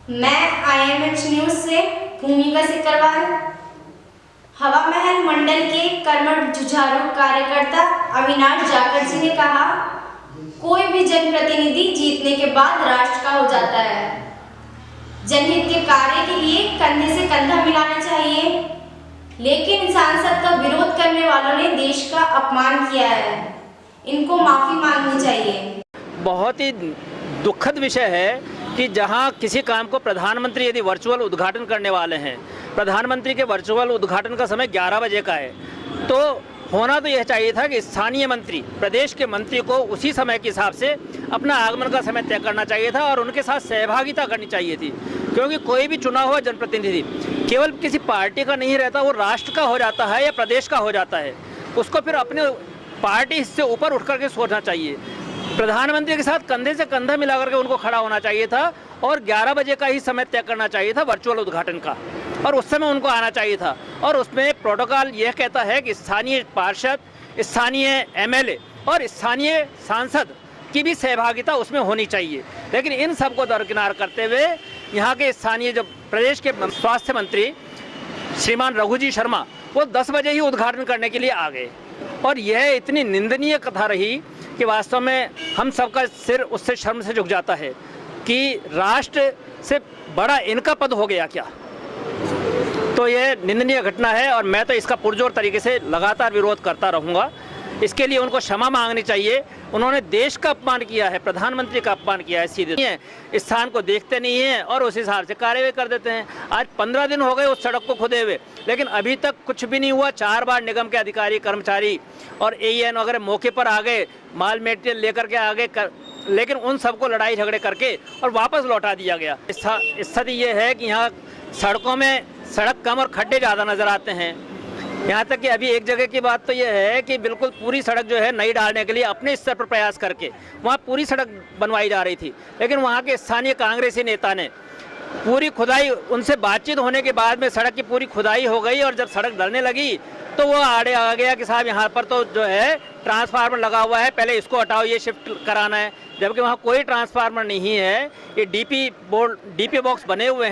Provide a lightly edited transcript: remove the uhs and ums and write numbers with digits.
मैं IMH news से भूमिका सिकरवाल। हवा महल मंडल के कर्मठ जुझारू कार्यकर्ता अविनाश जाखड़ जी ने कहा, कोई भी जनप्रतिनिधि जीतने के बाद राष्ट्र का हो जाता है। जनहित के कार्य के लिए कंधे से कंधा मिलाना चाहिए, लेकिन सांसद का विरोध करने वालों ने देश का अपमान किया है, इनको माफी मांगनी चाहिए। बहुत ही दुखद विषय है कि जहां किसी काम को प्रधानमंत्री यदि वर्चुअल उद्घाटन करने वाले हैं, प्रधानमंत्री के वर्चुअल उद्घाटन का समय 11 बजे का है, तो होना तो यह चाहिए था कि स्थानीय मंत्री, प्रदेश के मंत्री को उसी समय के हिसाब से अपना आगमन का समय तय करना चाहिए था और उनके साथ सहभागिता करनी चाहिए थी। क्योंकि कोई भी चुना हुआ जनप्रतिनिधि केवल किसी पार्टी का नहीं रहता, वो राष्ट्र का हो जाता है या प्रदेश का हो जाता है। उसको फिर अपने पार्टी से ऊपर उठ करके सोचना चाहिए। प्रधानमंत्री के साथ कंधे से कंधा मिला करके उनको खड़ा होना चाहिए था और 11 बजे का ही समय तय करना चाहिए था वर्चुअल उद्घाटन का, और उस समय उनको आना चाहिए था। और उसमें प्रोटोकॉल यह कहता है कि स्थानीय पार्षद, स्थानीय MLA और स्थानीय सांसद की भी सहभागिता उसमें होनी चाहिए। लेकिन इन सबको दरकिनार करते हुए यहाँ के स्थानीय जो प्रदेश के स्वास्थ्य मंत्री श्रीमान रघुजी शर्मा, वो 10 बजे ही उद्घाटन करने के लिए आ गए। और यह इतनी निंदनीय कथा रही कि वास्तव में हम सबका सिर उससे शर्म से झुक जाता है कि राष्ट्र से बड़ा इनका पद हो गया क्या। तो यह निंदनीय घटना है और मैं तो इसका पुरजोर तरीके से लगातार विरोध करता रहूँगा। इसके लिए उनको क्षमा मांगनी चाहिए। उन्होंने देश का अपमान किया है, प्रधानमंत्री का अपमान किया है। सीधे इस स्थान को देखते नहीं हैं और उस हिसाब से कार्रवाई कर देते हैं। आज 15 दिन हो गए उस सड़क को खुदे हुए, लेकिन अभी तक कुछ भी नहीं हुआ। 4 बार निगम के अधिकारी, कर्मचारी और AN वगैरह मौके पर आ गए, माल मेटेरियल लेकर के आ गए, लेकिन उन सबको लड़ाई झगड़े करके और वापस लौटा दिया गया। स्थिति ये है कि यहाँ सड़कों में सड़क कम और खड्डे ज़्यादा नज़र आते हैं। यहाँ तक कि अभी एक जगह की बात तो यह है कि बिल्कुल पूरी सड़क जो है नई डालने के लिए अपने स्तर पर प्रयास करके वहाँ पूरी सड़क बनवाई जा रही थी, लेकिन वहाँ के स्थानीय कांग्रेसी नेता ने पूरी खुदाई, उनसे बातचीत होने के बाद में सड़क की पूरी खुदाई हो गई और जब सड़क डलने लगी तो वो आड़े आ गया कि साहब यहाँ पर तो जो है ट्रांसफार्मर लगा हुआ है, पहले इसको हटाओ, ये शिफ्ट कराना है। जबकि वहाँ कोई ट्रांसफार्मर नहीं है, ये DP बॉक्स बने हुए हैं।